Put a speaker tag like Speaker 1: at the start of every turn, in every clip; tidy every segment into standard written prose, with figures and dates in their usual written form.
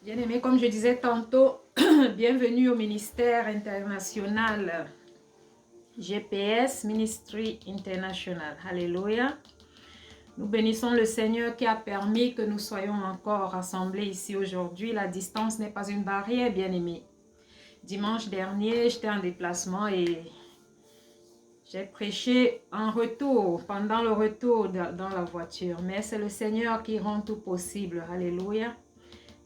Speaker 1: Bien-aimés, comme je disais tantôt, bienvenue au ministère international GPS Ministry International. Alléluia. Nous bénissons le Seigneur qui a permis que nous soyons encore rassemblés ici aujourd'hui. La distance n'est pas une barrière, bien-aimés. Dimanche dernier, j'étais en déplacement et j'ai prêché en retour, pendant le retour dans la voiture. Mais c'est le Seigneur qui rend tout possible. Alléluia.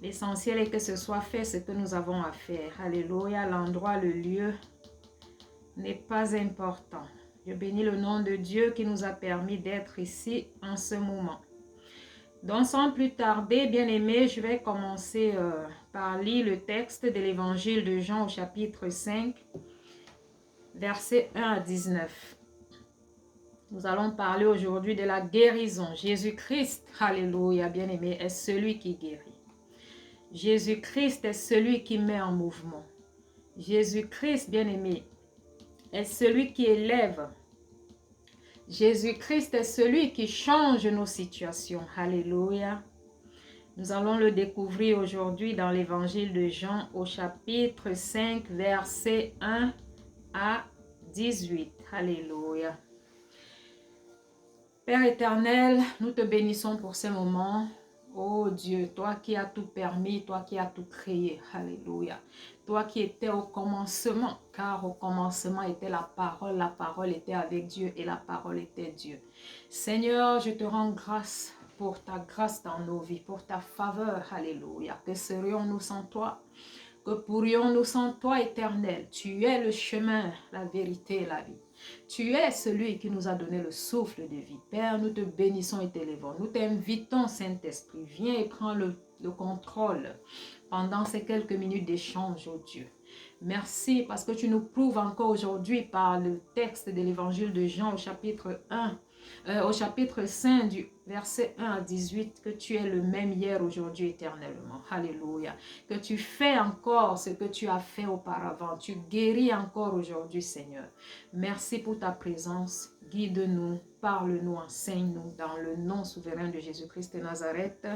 Speaker 1: L'essentiel est que ce soit fait ce que nous avons à faire. Alléluia. L'endroit, le lieu n'est pas important. Je bénis le nom de Dieu qui nous a permis d'être ici en ce moment. Donc, sans plus tarder, bien-aimés, je vais commencer par lire le texte de l'évangile de Jean au chapitre 5, versets 1 à 19. Nous allons parler aujourd'hui de la guérison. Jésus-Christ, alléluia, bien-aimé, est celui qui guérit. Jésus-Christ est celui qui met en mouvement. Jésus-Christ, bien-aimé, est celui qui élève. Jésus-Christ est celui qui change nos situations. Alléluia. Nous allons le découvrir aujourd'hui dans l'évangile de Jean au chapitre 5, versets 1 à 18. Alléluia. Père éternel, nous te bénissons pour ces moments. Oh Dieu, toi qui as tout permis, toi qui as tout créé. Alléluia. Toi qui étais au commencement, car au commencement était la parole était avec Dieu et la parole était Dieu. Seigneur, je te rends grâce pour ta grâce dans nos vies, pour ta faveur. Alléluia. Que serions-nous sans toi? Que pourrions-nous sans toi, éternel? Tu es le chemin, la vérité et la vie. Tu es celui qui nous a donné le souffle de vie. Père, nous te bénissons et t'élèvons. Nous t'invitons, Saint-Esprit. Viens et prends le contrôle pendant ces quelques minutes d'échange, oh Dieu. Merci parce que tu nous prouves encore aujourd'hui par le texte de l'évangile de Jean au chapitre 1, au chapitre 5 du verset 1 à 18, que tu es le même hier, aujourd'hui, éternellement. Alléluia. Que tu fais encore ce que tu as fait auparavant. Tu guéris encore aujourd'hui, Seigneur. Merci pour ta présence. Guide-nous, parle-nous, enseigne-nous dans le nom souverain de Jésus-Christ de Nazareth.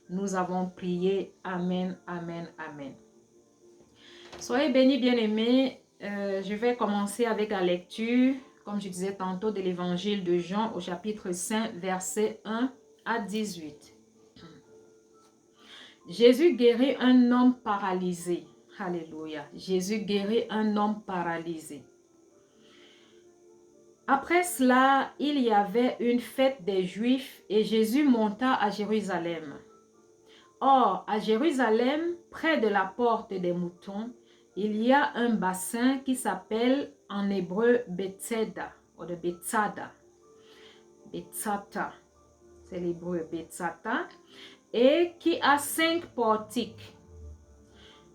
Speaker 1: Nous avons prié. Amen, amen, amen. Soyez bénis, bien-aimés. Je vais commencer avec la lecture, comme je disais tantôt, de l'évangile de Jean au chapitre 5, versets 1 à 18. Jésus guérit un homme paralysé. Alléluia. Jésus guérit un homme paralysé. Après cela, il y avait une fête des Juifs et Jésus monta à Jérusalem. Or, à Jérusalem, près de la porte des moutons, il y a un bassin qui s'appelle en hébreu Bethesda, ou de Bethsada. Bethsata, c'est l'hébreu Bethsata, et qui a 5 portiques.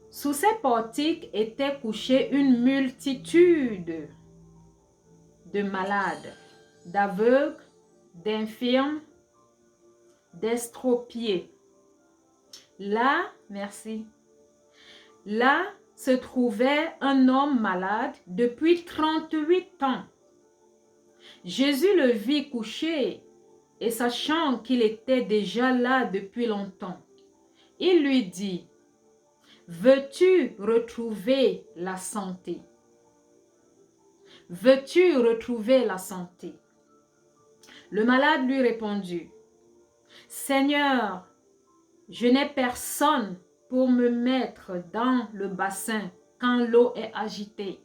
Speaker 1: Sous ces portiques était couchée une multitude de malades, d'aveugles, d'infirmes, d'estropiés. Là, merci. Là se trouvait un homme malade depuis 38 ans. Jésus le vit couché et sachant qu'il était déjà là depuis longtemps, il lui dit, « Veux-tu retrouver la santé? Veux-tu retrouver la santé? » Le malade lui répondit, « Seigneur, je n'ai personne pour me mettre dans le bassin quand l'eau est agitée. »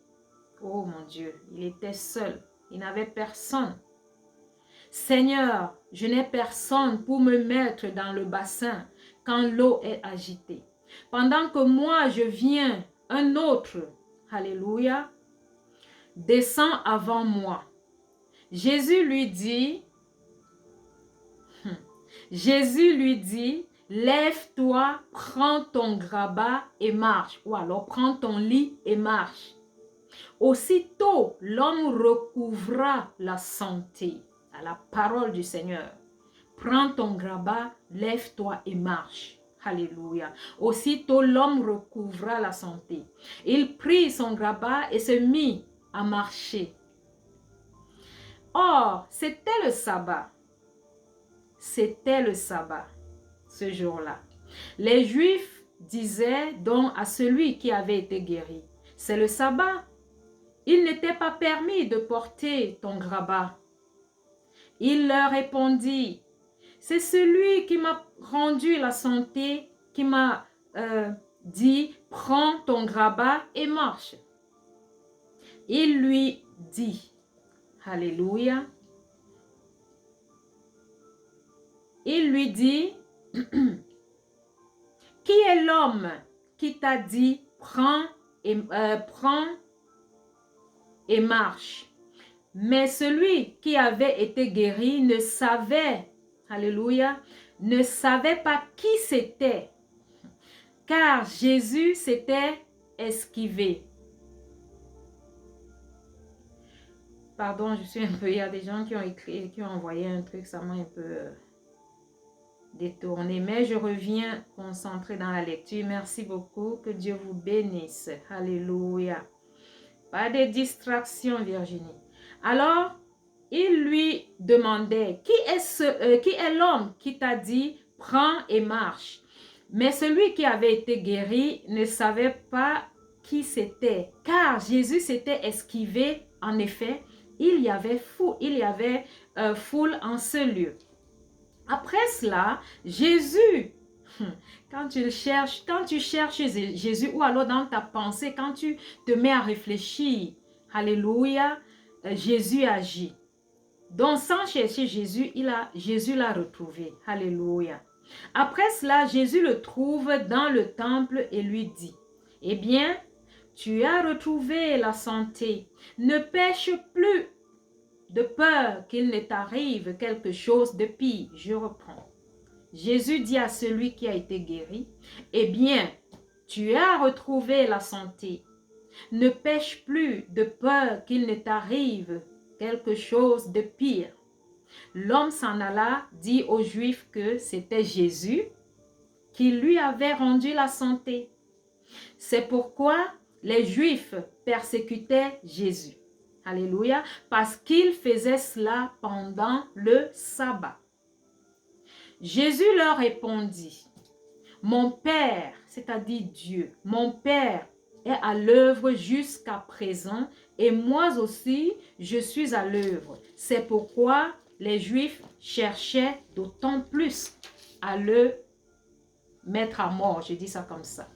Speaker 1: Oh mon Dieu, il était seul, il n'avait personne. « Seigneur, je n'ai personne pour me mettre dans le bassin quand l'eau est agitée. Pendant que moi je viens, un autre, alléluia, descend avant moi. » Jésus lui dit, « Lève-toi, prends ton grabat et marche. » Ou alors, prends ton lit et marche. Aussitôt, l'homme recouvra la santé à la parole du Seigneur. Prends ton grabat, lève-toi et marche. Alléluia. Aussitôt, l'homme recouvra la santé. Il prit son grabat et se mit à marcher. Or, c'était le sabbat. C'était le sabbat ce jour-là. Les Juifs disait donc à celui qui avait été guéri, « C'est le sabbat. Il n'était pas permis de porter ton grabat. » Il leur répondit, « C'est celui qui m'a rendu la santé, qui m'a dit, prends ton grabat et marche. » Il lui dit, alléluia, il lui dit, qui est l'homme qui t'a dit, prends et marche? Mais celui qui avait été guéri ne savait, alléluia, ne savait pas qui c'était, car Jésus s'était esquivé. Pardon, je suis un peu, il y a des gens qui ont écrit, qui ont envoyé un truc, ça m'a un peu détourné, mais je reviens concentré dans la lecture. Merci beaucoup, que Dieu vous bénisse. Alléluia. Pas de distraction, Virginie. Alors, il lui demandait, qui est l'homme qui t'a dit, prends et marche? Mais celui qui avait été guéri ne savait pas qui c'était, car Jésus s'était esquivé. En effet, il y avait foule en ce lieu. Après cela, Jésus, quand tu cherches Jésus, ou alors dans ta pensée, quand tu te mets à réfléchir, alléluia, Jésus agit. Donc sans chercher Jésus, Jésus l'a retrouvé, alléluia. Après cela, Jésus le trouve dans le temple et lui dit, « Eh bien, tu as retrouvé la santé, ne pêche plus, de peur qu'il ne t'arrive quelque chose de pire. » Je reprends. Jésus dit à celui qui a été guéri, « Eh bien, tu as retrouvé la santé, ne pêche plus, de peur qu'il ne t'arrive quelque chose de pire. » L'homme s'en alla, dit aux Juifs que c'était Jésus qui lui avait rendu la santé. C'est pourquoi les Juifs persécutaient Jésus. Alléluia, parce qu'il faisait cela pendant le sabbat. Jésus leur répondit, « Mon Père, c'est-à-dire Dieu, mon Père est à l'œuvre jusqu'à présent et moi aussi je suis à l'œuvre. C'est pourquoi les Juifs cherchaient d'autant plus à le mettre à mort. » Je dis ça comme ça.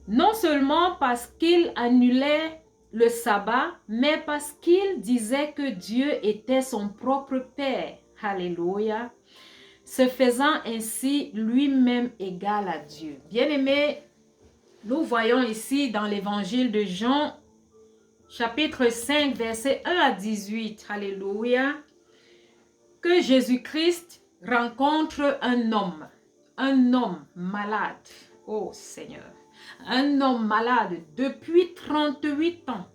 Speaker 1: Non seulement parce qu'il annulait le sabbat, mais parce qu'il disait que Dieu était son propre Père. Alléluia. Se faisant ainsi lui-même égal à Dieu. Bien-aimés, nous voyons ici dans l'évangile de Jean, chapitre 5, versets 1 à 18, alléluia, que Jésus-Christ rencontre un homme malade. Oh Seigneur, un homme malade depuis 38 ans.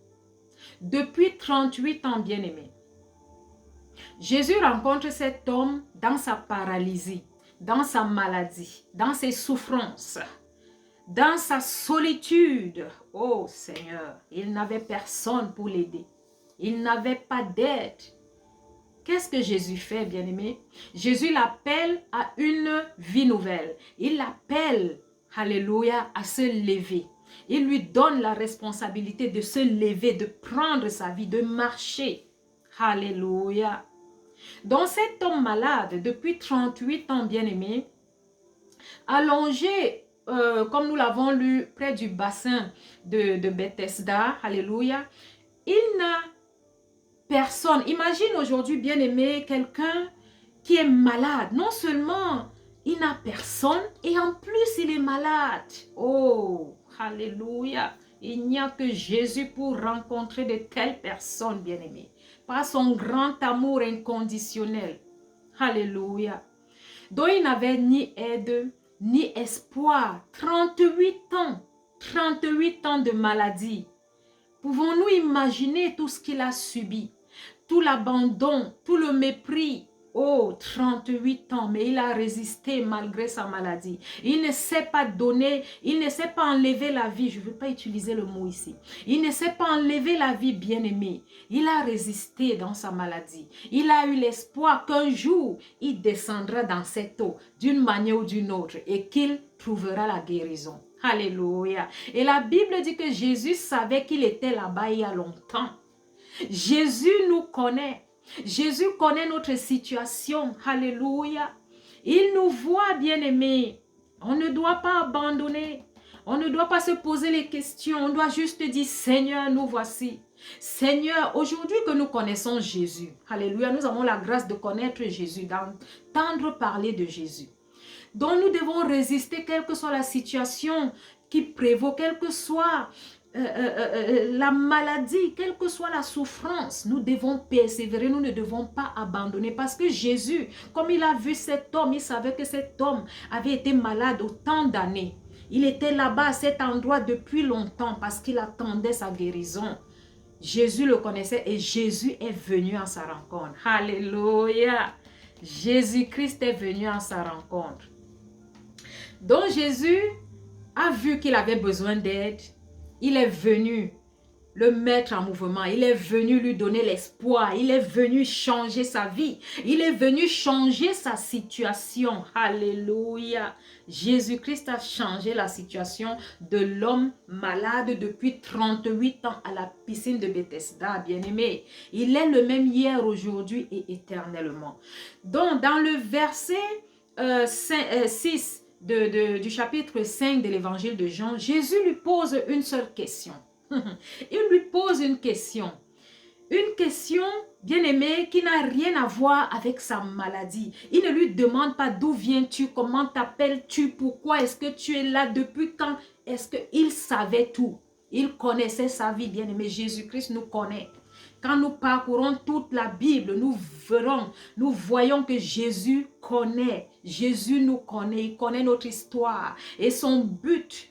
Speaker 1: Depuis 38 ans, bien-aimé. Jésus rencontre cet homme dans sa paralysie, dans sa maladie, dans ses souffrances, dans sa solitude. Oh Seigneur, il n'avait personne pour l'aider. Il n'avait pas d'aide. Qu'est-ce que Jésus fait, bien-aimé? Jésus l'appelle à une vie nouvelle. Il l'appelle, alléluia, à se lever. Il lui donne la responsabilité de se lever, de prendre sa vie, de marcher. Alléluia. Donc cet homme malade, depuis 38 ans, bien-aimé, allongé, comme nous l'avons lu, près du bassin de Bethesda, alléluia, il n'a personne. Imagine aujourd'hui, bien-aimé, quelqu'un qui est malade. Non seulement il n'a personne, et en plus il est malade. Oh, alléluia. Il n'y a que Jésus pour rencontrer de telles personnes, bien-aimées, par son grand amour inconditionnel. Alléluia. Donc il n'avait ni aide, ni espoir. 38 ans de maladie. Pouvons-nous imaginer tout ce qu'il a subi? Tout l'abandon, tout le mépris. Oh, 38 ans, mais il a résisté malgré sa maladie. Il ne s'est pas donné, il ne s'est pas enlevé la vie. Je ne veux pas utiliser le mot ici. Il ne s'est pas enlevé la vie, bien-aimé. Il a résisté dans sa maladie. Il a eu l'espoir qu'un jour, il descendra dans cette eau d'une manière ou d'une autre et qu'il trouvera la guérison. Alléluia. Et la Bible dit que Jésus savait qu'il était là-bas il y a longtemps. Jésus nous connaît. Jésus connaît notre situation. Alléluia. Il nous voit, bien-aimés. On ne doit pas abandonner. On ne doit pas se poser les questions. On doit juste dire, Seigneur, nous voici. Seigneur, aujourd'hui que nous connaissons Jésus. Alléluia. Nous avons la grâce de connaître Jésus, d'entendre parler de Jésus. Donc nous devons résister, quelle que soit la situation qui prévaut, quelle que soit la maladie, quelle que soit la souffrance, nous devons persévérer, nous ne devons pas abandonner parce que Jésus, comme il a vu cet homme, il savait que cet homme avait été malade autant d'années. Il était là-bas à cet endroit depuis longtemps parce qu'il attendait sa guérison. Jésus le connaissait et Jésus est venu à sa rencontre. Alléluia! Jésus-Christ est venu à sa rencontre. Donc Jésus a vu qu'il avait besoin d'aide. Il est venu le mettre en mouvement. Il est venu lui donner l'espoir. Il est venu changer sa vie. Il est venu changer sa situation. Alléluia. Jésus-Christ a changé la situation de l'homme malade depuis 38 ans à la piscine de Bethesda, bien-aimé. Il est le même hier, aujourd'hui et éternellement. Donc, dans le verset 6 du chapitre 5 de l'évangile de Jean, Jésus lui pose une seule question. Il lui pose une question, bien-aimée, qui n'a rien à voir avec sa maladie. Il ne lui demande pas d'où viens-tu, comment t'appelles-tu, pourquoi est-ce que tu es là, depuis quand est-ce qu'il savait tout. Il connaissait sa vie, bien-aimée. Jésus-Christ nous connaît. Quand nous parcourons toute la Bible, nous voyons que Jésus connaît. Jésus nous connaît, il connaît notre histoire. Et son but,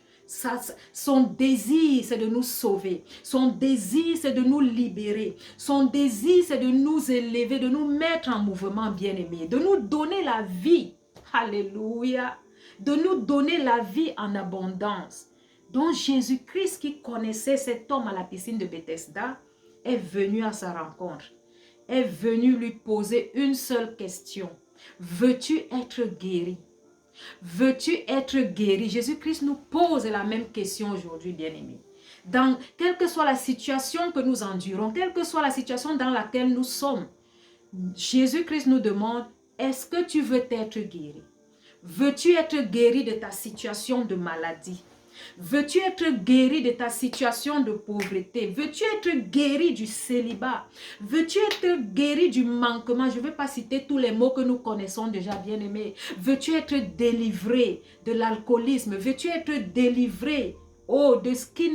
Speaker 1: son désir, c'est de nous sauver. Son désir, c'est de nous libérer. Son désir, c'est de nous élever, de nous mettre en mouvement, bien-aimé, de nous donner la vie. Alléluia. De nous donner la vie en abondance. Donc Jésus-Christ, qui connaissait cet homme à la piscine de Bethesda, est venu à sa rencontre, est venu lui poser une seule question. Veux-tu être guéri? Veux-tu être guéri? Jésus-Christ nous pose la même question aujourd'hui, bien-aimés. Dans quelle que soit la situation que nous endurons, quelle que soit la situation dans laquelle nous sommes, Jésus-Christ nous demande, est-ce que tu veux être guéri? Veux-tu être guéri de ta situation de maladie? Veux-tu être guéri de ta situation de pauvreté? Veux-tu être guéri du célibat? Veux-tu être guéri du manquement? Je ne vais pas citer tous les mots que nous connaissons déjà, bien-aimés. Veux-tu être délivré de l'alcoolisme? Veux-tu être délivré de ce qui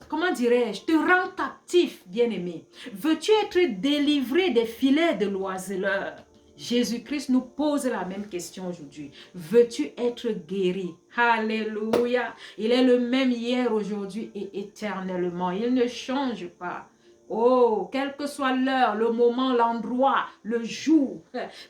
Speaker 1: comment dirais-je, te rend captif, bien-aimé? Veux-tu être délivré des filets de l'oiseleur? Jésus-Christ nous pose la même question aujourd'hui. Veux-tu être guéri? Alléluia. Il est le même hier, aujourd'hui et éternellement. Il ne change pas. Oh, quelle que soit l'heure, le moment, l'endroit, le jour,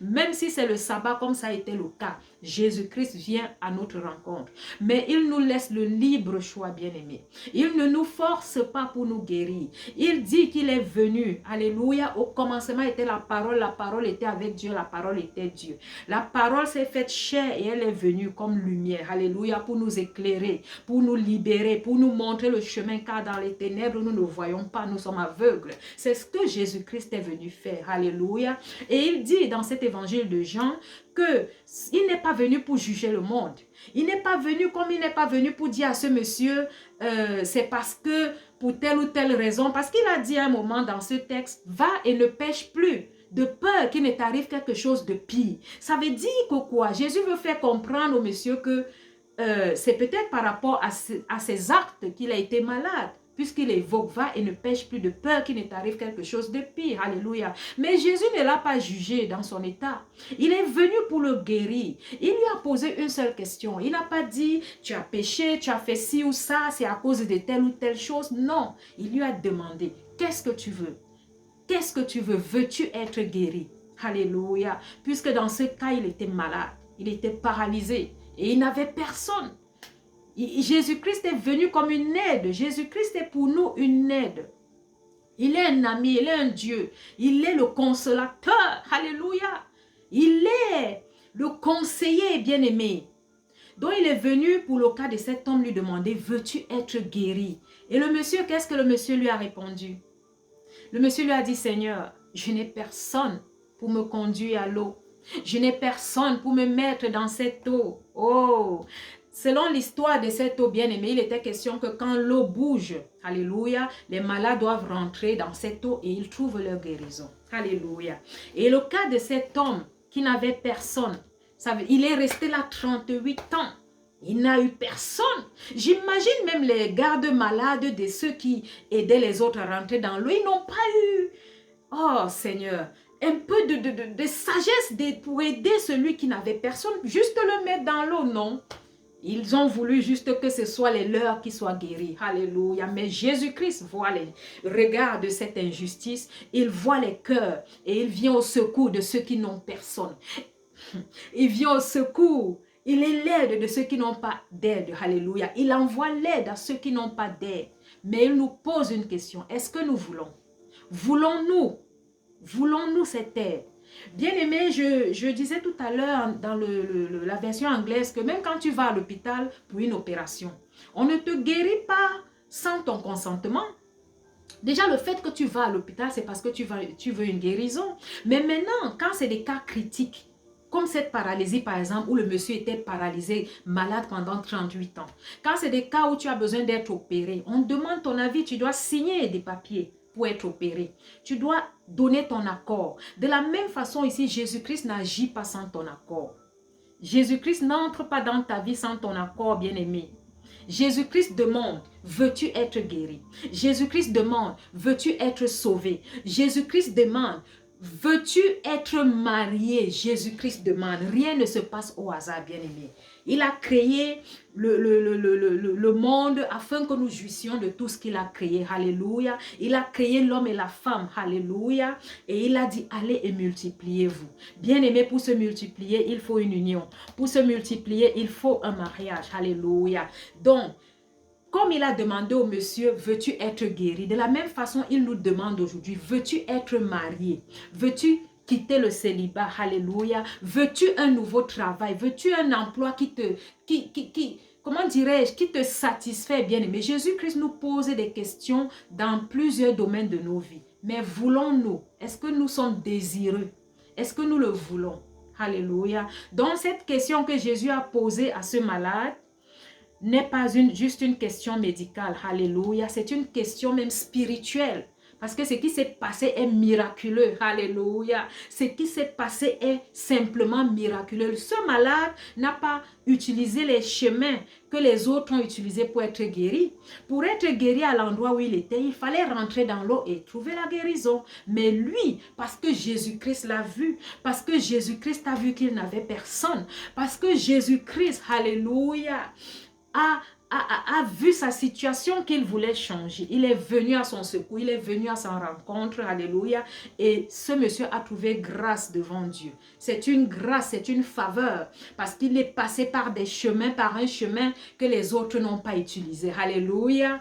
Speaker 1: même si c'est le sabbat comme ça a été le cas, Jésus-Christ vient à notre rencontre. Mais il nous laisse le libre choix, bien-aimé. Il ne nous force pas pour nous guérir. Il dit qu'il est venu. Alléluia. Au commencement était la parole était avec Dieu, la parole était Dieu. La parole s'est faite chair et elle est venue comme lumière. Alléluia. Pour nous éclairer, pour nous libérer, pour nous montrer le chemin, car dans les ténèbres, nous ne voyons pas, nous sommes aveugles. C'est ce que Jésus-Christ est venu faire. Alléluia. Et il dit dans cet évangile de Jean qu'il n'est pas venu pour juger le monde. Il n'est pas venu comme il n'est pas venu pour dire à ce monsieur, c'est parce que pour telle ou telle raison, parce qu'il a dit à un moment dans ce texte, va et ne pêche plus, de peur qu'il ne t'arrive quelque chose de pire. Ça veut dire que quoi? Jésus veut faire comprendre au monsieur que c'est peut-être par rapport à ses actes qu'il a été malade. Puisqu'il évoque, va et ne pêche plus, de peur qu'il ne t'arrive quelque chose de pire. Alléluia. Mais Jésus ne l'a pas jugé dans son état. Il est venu pour le guérir. Il lui a posé une seule question. Il n'a pas dit, tu as péché, tu as fait ci ou ça, c'est à cause de telle ou telle chose. Non. Il lui a demandé, qu'est-ce que tu veux? qu'est-ce que tu veux? Veux-tu être guéri? Alléluia. Puisque dans ce cas, il était malade, il était paralysé et il n'avait personne. Jésus-Christ est venu comme une aide. Jésus-Christ est pour nous une aide. Il est un ami, il est un Dieu. Il est le consolateur. Alléluia. Il est le conseiller bien-aimé. Donc il est venu pour le cas de cet homme lui demander, veux-tu être guéri? Et le monsieur, qu'est-ce que le monsieur lui a répondu? Le monsieur lui a dit, Seigneur, je n'ai personne pour me conduire à l'eau. Je n'ai personne pour me mettre dans cette eau. Oh! Selon l'histoire de cette eau bien-aimée, il était question que quand l'eau bouge, alléluia, les malades doivent rentrer dans cette eau et ils trouvent leur guérison. Alléluia. Et le cas de cet homme qui n'avait personne, il est resté là 38 ans. Il n'a eu personne. J'imagine même les gardes malades de ceux qui aidaient les autres à rentrer dans l'eau. Ils n'ont pas eu, oh Seigneur, un peu de sagesse pour aider celui qui n'avait personne. Juste le mettre dans l'eau, non. Ils ont voulu juste que ce soit les leurs qui soient guéris. Alléluia. Mais Jésus-Christ voit les regards de cette injustice. Il voit les cœurs et il vient au secours de ceux qui n'ont personne. Il vient au secours. Il est l'aide de ceux qui n'ont pas d'aide. Alléluia. Il envoie l'aide à ceux qui n'ont pas d'aide. Mais il nous pose une question. Est-ce que nous voulons? Voulons-nous cette aide? Bien-aimé, je disais tout à l'heure dans la version anglaise que même quand tu vas à l'hôpital pour une opération, on ne te guérit pas sans ton consentement. Déjà, le fait que tu vas à l'hôpital, c'est parce que tu veux une guérison. Mais maintenant, quand c'est des cas critiques, comme cette paralysie par exemple, où le monsieur était paralysé, malade pendant 38 ans. Quand c'est des cas où tu as besoin d'être opéré, on demande ton avis, tu dois signer des papiers pour être opéré. Tu dois donner ton accord. De la même façon ici, Jésus-Christ n'agit pas sans ton accord. Jésus-Christ n'entre pas dans ta vie sans ton accord, bien-aimé. Jésus-Christ demande, veux-tu être guéri? Jésus-Christ demande, veux-tu être sauvé? Jésus-Christ demande, veux-tu être marié? Jésus-Christ demande. Rien ne se passe au hasard, bien-aimé. Il a créé le monde afin que nous jouissions de tout ce qu'il a créé. Alléluia. Il a créé l'homme et la femme. Alléluia. Et il a dit, allez et multipliez-vous. Bien-aimé, pour se multiplier, il faut une union. Pour se multiplier, il faut un mariage. Alléluia. Donc, comme il a demandé au monsieur, veux-tu être guéri? De la même façon, il nous demande aujourd'hui, veux-tu être marié? Veux-tu quitter le célibat? Alléluia. Veux-tu un nouveau travail? Veux-tu un emploi comment dirais-je, qui te satisfait, bien-aimé? Jésus-Christ nous pose des questions dans plusieurs domaines de nos vies. Mais voulons-nous? Est-ce que nous sommes désireux? Est-ce que nous le voulons? Alléluia. Donc, cette question que Jésus a posée à ce malade, n'est pas juste une question médicale, alléluia, c'est une question même spirituelle, parce que ce qui s'est passé est miraculeux, alléluia, ce qui s'est passé est simplement miraculeux. Ce malade n'a pas utilisé les chemins que les autres ont utilisés pour être guéri. Pour être guéri à l'endroit où il était, il fallait rentrer dans l'eau et trouver la guérison. Mais lui, parce que Jésus-Christ l'a vu, parce que Jésus-Christ a vu qu'il n'avait personne, parce que Jésus-Christ, alléluia, a vu sa situation qu'il voulait changer. Il est venu à son secours, il est venu à sa rencontre, alléluia. Et ce monsieur a trouvé grâce devant Dieu. C'est une grâce, c'est une faveur, parce qu'il est passé par des chemins, par un chemin que les autres n'ont pas utilisé. Alléluia.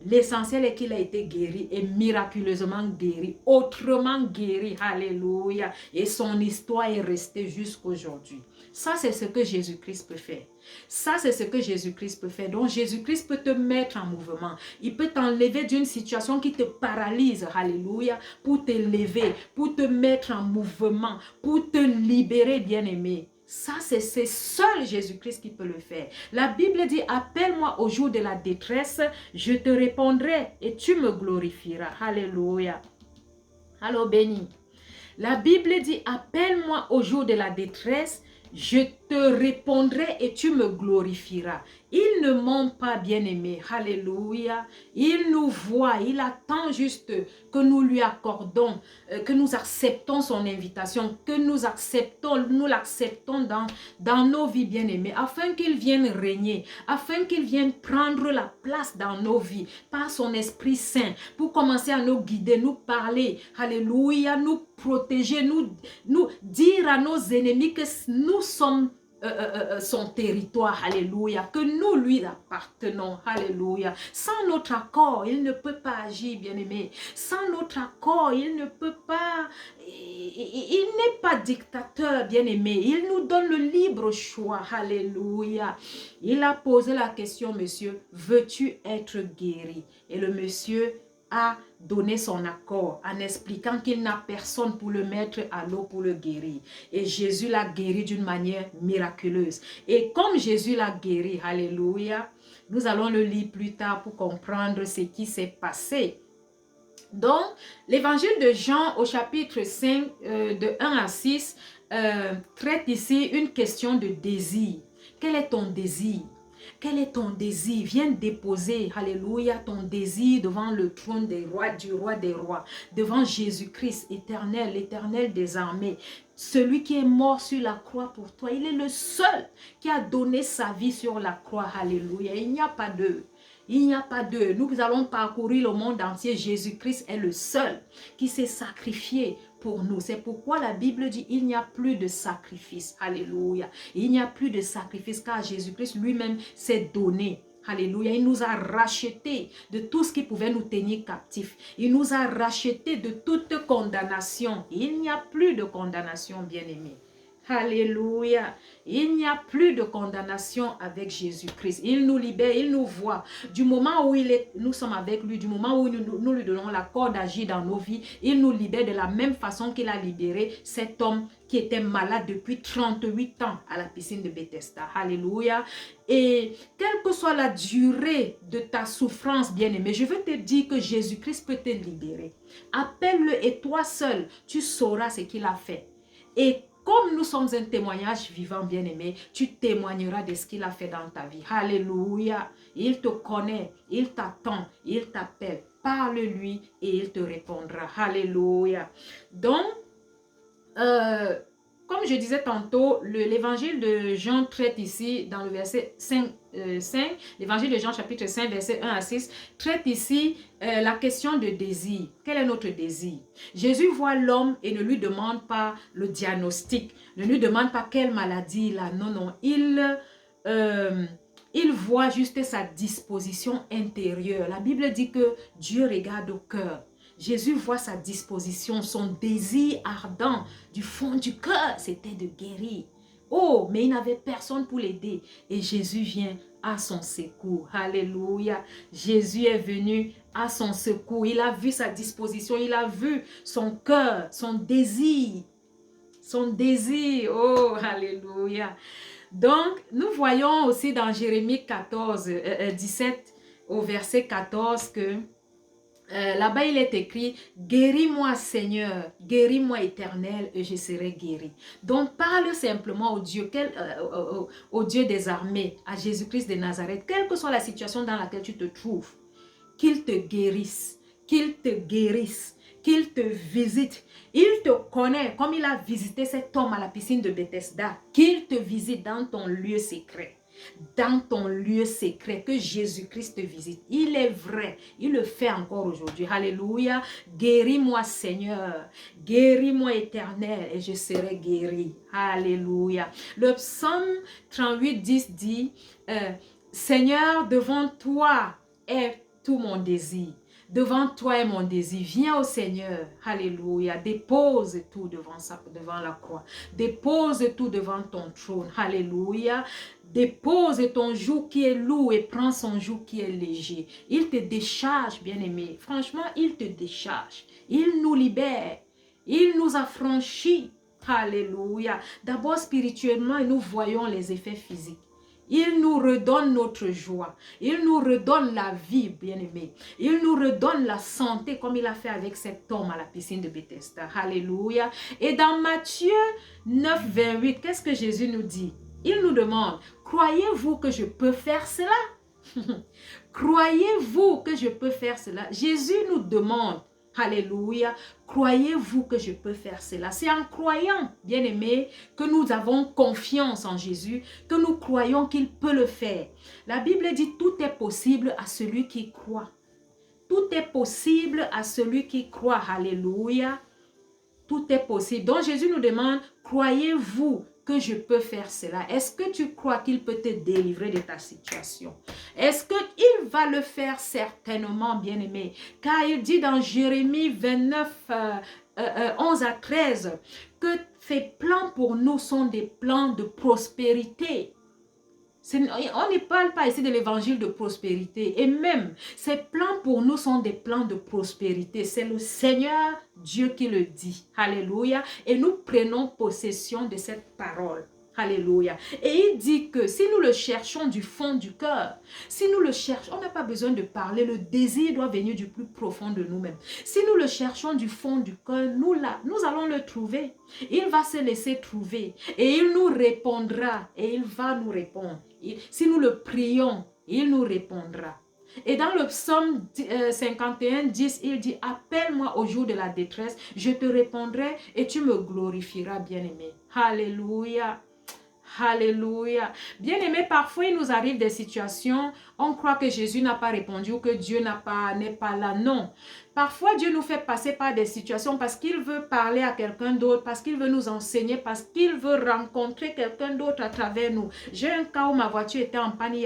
Speaker 1: L'essentiel est qu'il a été guéri et miraculeusement guéri, autrement guéri, alléluia. Et son histoire est restée jusqu'aujourd'hui. Ça, c'est ce que Jésus-Christ peut faire. Ça, c'est ce que Jésus-Christ peut faire. Donc, Jésus-Christ peut te mettre en mouvement. Il peut t'enlever d'une situation qui te paralyse, alléluia, pour te lever, pour te mettre en mouvement, pour te libérer, bien-aimé. Ça, c'est seul Jésus-Christ qui peut le faire. La Bible dit, appelle-moi au jour de la détresse, je te répondrai et tu me glorifieras. Alléluia. Alors, béni. La Bible dit, appelle-moi au jour de la détresse, je te répondrai et tu me glorifieras. Il ne ment pas, bien-aimé. Alléluia. Il nous voit. Il attend juste que nous lui accordons, que nous acceptons son invitation, que nous l'acceptons dans nos vies, bien-aimés, afin qu'il vienne régner, afin qu'il vienne prendre la place dans nos vies par son Esprit Saint, pour commencer à nous guider, nous parler. Alléluia. Nous protéger, nous dire à nos ennemis que nous sommes son territoire, alléluia, que nous lui appartenons, alléluia. Sans notre accord, il ne peut pas agir, bien-aimé. Sans notre accord, il ne peut pas, il n'est pas dictateur, bien-aimé. Il nous donne le libre choix, alléluia. Il a posé la question, monsieur, veux-tu être guéri? Et le monsieur a donné son accord en expliquant qu'il n'a personne pour le mettre à l'eau pour le guérir. Et Jésus l'a guéri d'une manière miraculeuse. Et comme Jésus l'a guéri, alléluia, nous allons le lire plus tard pour comprendre ce qui s'est passé. Donc, l'évangile de Jean au chapitre 5, de 1 à 6, traite ici une question de désir. Quel est ton désir? Quel est ton désir? Viens déposer, alléluia, ton désir devant le trône des rois, du roi des rois, devant Jésus-Christ éternel, l'éternel des armées. Celui qui est mort sur la croix pour toi, il est le seul qui a donné sa vie sur la croix, alléluia. Il n'y a pas d'eux. Il n'y a pas d'eux. Nous allons parcourir le monde entier. Jésus-Christ est le seul qui s'est sacrifié pour nous. C'est pourquoi la Bible dit il n'y a plus de sacrifice. Alléluia. Il n'y a plus de sacrifice car Jésus-Christ lui-même s'est donné. Alléluia. Il nous a rachetés de tout ce qui pouvait nous tenir captifs. Il nous a rachetés de toute condamnation. Il n'y a plus de condamnation, bien-aimés. Alléluia. Il n'y a plus de condamnation avec Jésus-Christ. Il nous libère, il nous voit. Du moment où nous sommes avec lui, du moment où nous lui donnons l'accord d'agir dans nos vies, il nous libère de la même façon qu'il a libéré cet homme qui était malade depuis 38 ans à la piscine de Bethesda. Alléluia. Et quelle que soit la durée de ta souffrance, bien-aimé, je veux te dire que Jésus-Christ peut te libérer. Appelle-le et toi seul, tu sauras ce qu'il a fait. Et comme nous sommes un témoignage vivant, bien-aimé, tu témoigneras de ce qu'il a fait dans ta vie. Alléluia. Il te connaît, il t'attend, il t'appelle. Parle-lui et il te répondra. Alléluia. Donc, comme je disais tantôt, l'évangile de Jean traite ici dans le verset 5, l'évangile de Jean chapitre 5, verset 1 à 6, traite ici la question de désir. Quel est notre désir? Jésus voit l'homme et ne lui demande pas le diagnostic, ne lui demande pas quelle maladie il a. Non, non, il voit juste sa disposition intérieure. La Bible dit que Dieu regarde au cœur. Jésus voit sa disposition, son désir ardent du fond du cœur, c'était de guérir. Oh, mais il n'avait personne pour l'aider. Et Jésus vient à son secours. Alléluia. Jésus est venu à son secours. Il a vu sa disposition, il a vu son cœur, son désir. Son désir. Oh, alléluia. Donc, nous voyons aussi dans Jérémie 17 au verset 14 que là-bas, il est écrit « Guéris-moi, Seigneur, guéris-moi, Éternel, et je serai guéri. » Donc, parle simplement au Dieu des armées, à Jésus-Christ de Nazareth, quelle que soit la situation dans laquelle tu te trouves, qu'il te guérisse, qu'il te guérisse, qu'il te visite. Il te connaît comme il a visité cet homme à la piscine de Bethesda, qu'il te visite dans ton lieu secret. Dans ton lieu secret, que Jésus-Christ te visite. Il est vrai, il le fait encore aujourd'hui. Alléluia. Guéris-moi, Seigneur. Guéris-moi, Éternel, et je serai guéri. Alléluia. Le psaume 38, 10 dit, Seigneur, devant toi est tout mon désir. Devant toi est mon désir. Viens au Seigneur. Alléluia. Dépose tout devant la croix. Dépose tout devant ton trône. Alléluia. Dépose ton joug qui est lourd et prends son joug qui est léger. Il te décharge, bien-aimé. Franchement, il te décharge. Il nous libère. Il nous affranchit. Alléluia. D'abord spirituellement, nous voyons les effets physiques. Il nous redonne notre joie. Il nous redonne la vie, bien-aimé. Il nous redonne la santé comme il a fait avec cet homme à la piscine de Bethesda. Alléluia. Et dans Matthieu 9, 28, qu'est-ce que Jésus nous dit? Il nous demande, croyez-vous que je peux faire cela? Croyez-vous que je peux faire cela? Jésus nous demande, alléluia, croyez-vous que je peux faire cela? C'est en croyant, bien-aimés, que nous avons confiance en Jésus, que nous croyons qu'il peut le faire. La Bible dit, tout est possible à celui qui croit. Tout est possible à celui qui croit, alléluia. Tout est possible. Donc Jésus nous demande, croyez-vous que je peux faire cela? Est-ce que tu crois qu'il peut te délivrer de ta situation? Est-ce qu'il va le faire? Certainement, bien-aimé. Car il dit dans Jérémie 29, 11 à 13, que ses plans pour nous sont des plans de prospérité. On ne parle pas ici de l'évangile de prospérité. Et même, ces plans pour nous sont des plans de prospérité. C'est le Seigneur Dieu qui le dit. Alléluia. Et nous prenons possession de cette parole. Alléluia. Et il dit que si nous le cherchons du fond du cœur, si nous le cherchons, on n'a pas besoin de parler, le désir doit venir du plus profond de nous-mêmes. Si nous le cherchons du fond du cœur, nous allons le trouver. Il va se laisser trouver et il nous répondra et il va nous répondre. Si nous le prions, il nous répondra. Et dans le psaume 51, 10, il dit, appelle-moi au jour de la détresse, je te répondrai et tu me glorifieras, bien-aimé. Alléluia. Alléluia. Bien-aimé, parfois il nous arrive des situations, on croit que Jésus n'a pas répondu ou que Dieu n'est pas là. Non. Parfois Dieu nous fait passer par des situations parce qu'il veut parler à quelqu'un d'autre, parce qu'il veut nous enseigner, parce qu'il veut rencontrer quelqu'un d'autre à travers nous. J'ai un cas où ma voiture était en panne.